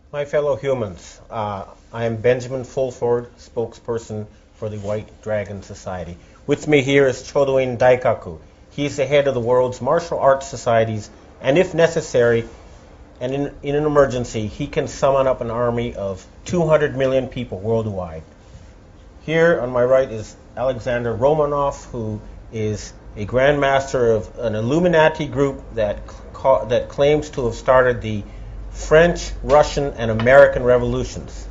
My fellow humans, I am Benjamin Fulford, spokesperson for the White Dragon Society. With me here is Chodoin Daikaku. He's the head of the world's martial arts societies, and if necessary, and in an emergency, he can summon up an army of 200 million people worldwide. Here on my right is Alexander Romanov, who is a grandmaster of an Illuminati group that claims to have started the French, Russian, and American revolutions.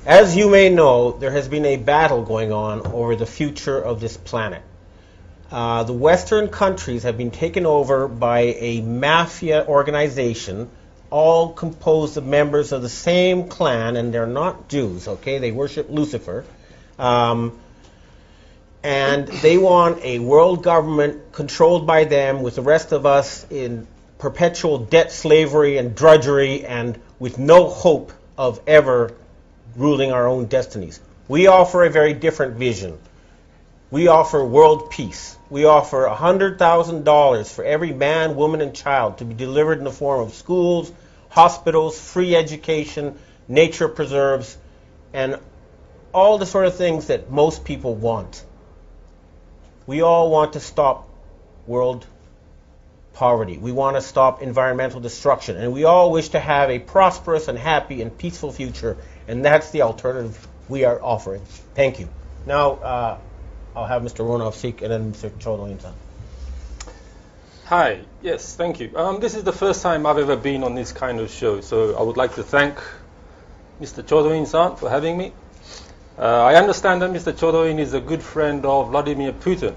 As you may know, there has been a battle going on over the future of this planet. The Western countries have been taken over by a mafia organization, all composed of members of the same clan, and they're not Jews, okay? They worship Lucifer. And they want a world government controlled by them, with the rest of us in perpetual debt, slavery, and drudgery, and with no hope of ever ruling our own destinies. We offer a very different vision. We offer world peace. We offer $100,000 for every man, woman, and child to be delivered in the form of schools, hospitals, free education, nature preserves, and all the sort of things that most people want. We all want to stop world poverty. We want to stop environmental destruction. And we all wish to have a prosperous and happy and peaceful future. And that's the alternative we are offering. Thank you. Now, I'll have Mr. Romanov speak and then Mr. Chodoin-san. Hi. Yes, thank you. This is the first time I've ever been on this kind of show. So I would like to thank Mr. Chodoin-san for having me. I understand that Mr. Chodoin is a good friend of Vladimir Putin.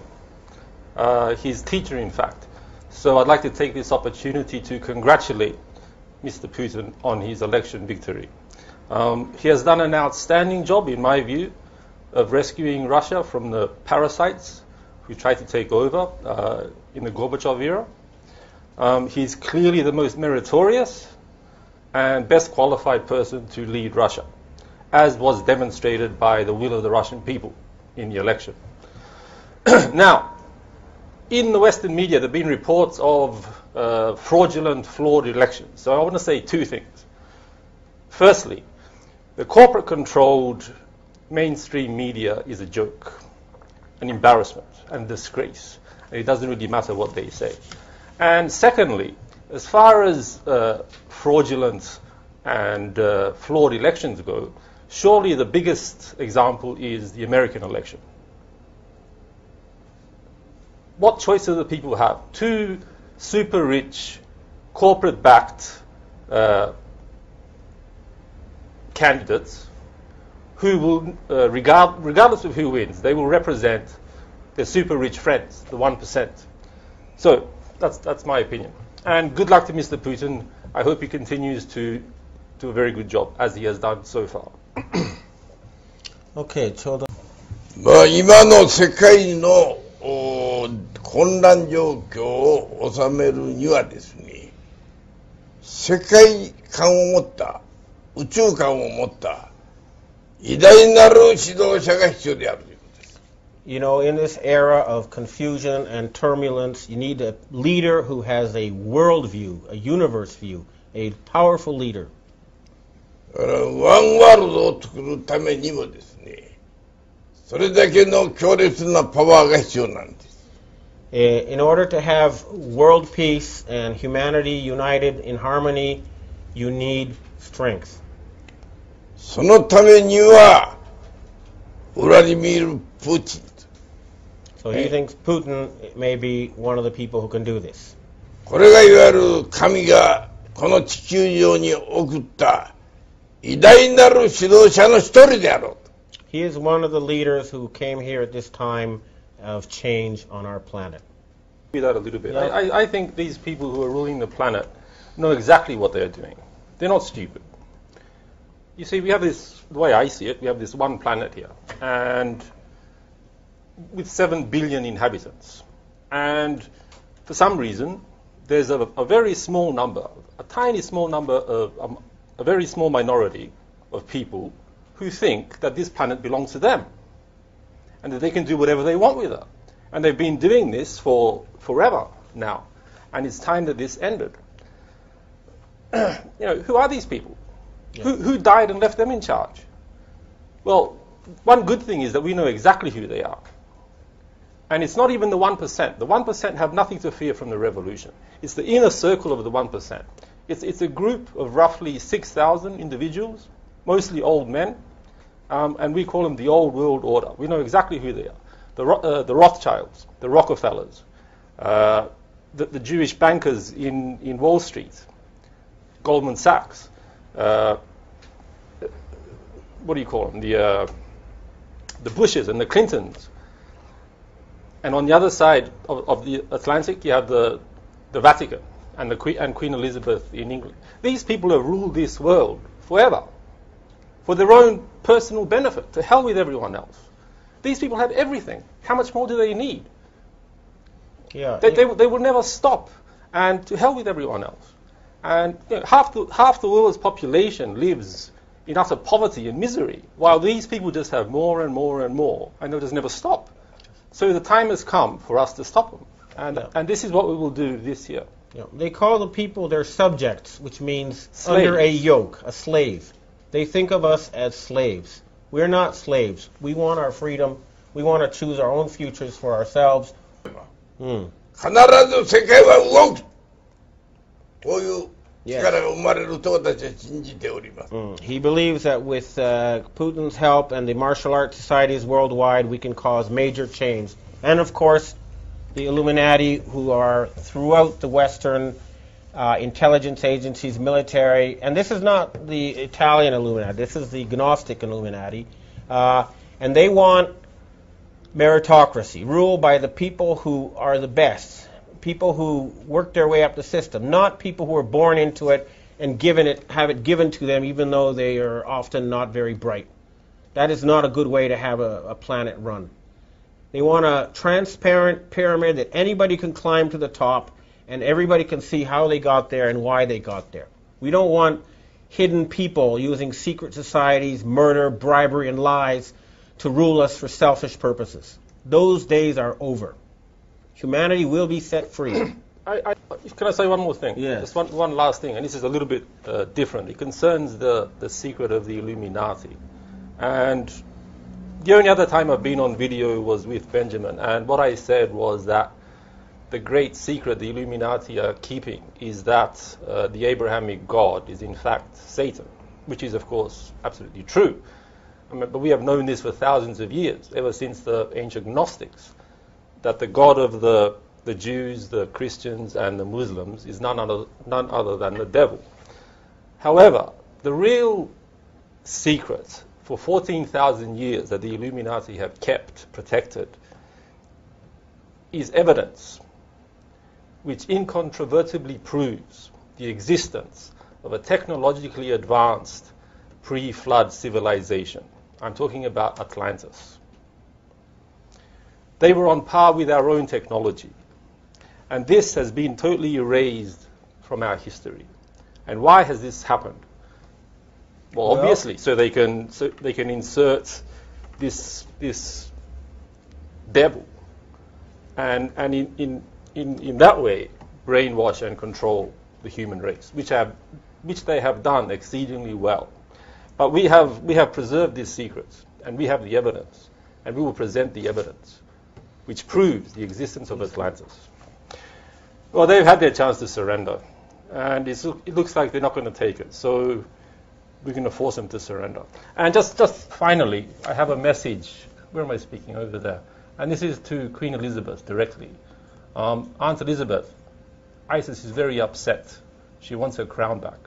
His teacher, in fact. So I'd like to take this opportunity to congratulate Mr. Putin on his election victory. He has done an outstanding job, in my view, of rescuing Russia from the parasites who tried to take over in the Gorbachev era. He's clearly the most meritorious and best qualified person to lead Russia, as was demonstrated by the will of the Russian people in the election. Now, in the Western media, there have been reports of fraudulent, flawed elections. So I want to say two things. Firstly, the corporate-controlled mainstream media is a joke, an embarrassment, and disgrace. And it doesn't really matter what they say. And secondly, as far as fraudulent and flawed elections go, surely the biggest example is the American election. What choice do the people have? Two super rich, corporate-backed candidates who will, regardless of who wins, they will represent their super rich friends, the 1%. So that's my opinion. And good luck to Mr. Putin. I hope he continues to do a very good job, as he has done so far. Okay, Chodo. 今の世界の混乱状況を収めるにはですね、世界観を持った宇宙観を持った偉大なる指導者が必要であるということです。You know, in this era of confusion and turbulence, you need a leader who has a world view, a universe view, a powerful leader. ワンワールドを作るためにもですね、それだけの強烈なパワーが必要なんです。In order to have world peace and humanity united in harmony, you need strength. そのためには、ウラディミール・プーチン。So he thinks Putin may be one of the people who can do this. これがいわゆる神がこの地球上に送った偉大なる指導者の一人であろう。He is one of the leaders who came here at this time of change on our planet. That a little bit. Yeah. I think these people who are ruling the planet know exactly what they're doing. They're not stupid. You see, we have this, the way I see it, we have this one planet here, and with 7 billion inhabitants. And for some reason, there's a very small number, a tiny small number of, a very small minority of people who think that this planet belongs to them and that they can do whatever they want with it. And they've been doing this for forever now. And it's time that this ended. Who are these people? Yeah. Who died and left them in charge? Well, one good thing is that we know exactly who they are. And it's not even the 1%. The 1% have nothing to fear from the revolution. It's the inner circle of the 1%. It's a group of roughly 6,000 individuals, mostly old men, and we call them the Old World Order. We know exactly who they are. The Rothschilds, the Rockefellers, the Jewish bankers in Wall Street, Goldman Sachs, what do you call them? The Bushes and the Clintons. And on the other side of the Atlantic, you have the Vatican and Queen Elizabeth in England. These people have ruled this world forever for their own personal benefit. To hell with everyone else. These people have everything. How much more do they need? Yeah. They will never stop. And to hell with everyone else. And half the world's population lives in utter poverty and misery, while these people just have more and more and more, and they'll just never stop. So the time has come for us to stop them. And this is what we will do this year. Yeah. They call the people their subjects, which means Slaves. under a yoke, a slave. They think of us as slaves. We're not slaves. We want our freedom. We want to choose our own futures for ourselves. 必ず世界は動く。こういう力が生まれると私は信じております。He believes that with Putin's help and the martial arts societies worldwide, we can cause major change. And of course, the Illuminati, who are throughout the Western intelligence agencies, military, and this is not the Italian Illuminati, this is the Gnostic Illuminati, and they want meritocracy, rule by the people who are the best, people who work their way up the system, not people who are born into it and have it given to them even though they are often not very bright. That is not a good way to have a planet run. They want a transparent pyramid that anybody can climb to the top and everybody can see how they got there and why they got there. We don't want hidden people using secret societies, murder, bribery, and lies to rule us for selfish purposes. Those days are over. Humanity will be set free. Can I say one more thing? Yes. Just one last thing, and this is a little bit different. It concerns the secret of the Illuminati. And the only other time I've been on video was with Benjamin, and what I said was that the great secret the Illuminati are keeping is that the Abrahamic God is in fact Satan, which is of course absolutely true. But we have known this for thousands of years, ever since the ancient Gnostics, that the God of the Jews, the Christians, and the Muslims is none other than the devil. However, the real secret for 14,000 years that the Illuminati have kept protected is evidence which incontrovertibly proves the existence of a technologically advanced pre-flood civilization. I'm talking about Atlantis. They were on par with our own technology. And this has been totally erased from our history. And why has this happened? Well, obviously, so they can insert this devil, and in that way brainwash and control the human race, which they have done exceedingly well. But we have preserved these secrets, and we have the evidence, and we will present the evidence, which proves the existence of Atlantis. Well, they've had their chance to surrender, and it looks like they're not going to take it. So we're going to force them to surrender. And just finally, I have a message. Where am I speaking? Over there. And this is to Queen Elizabeth directly. Aunt Elizabeth, Isis is very upset. She wants her crown back.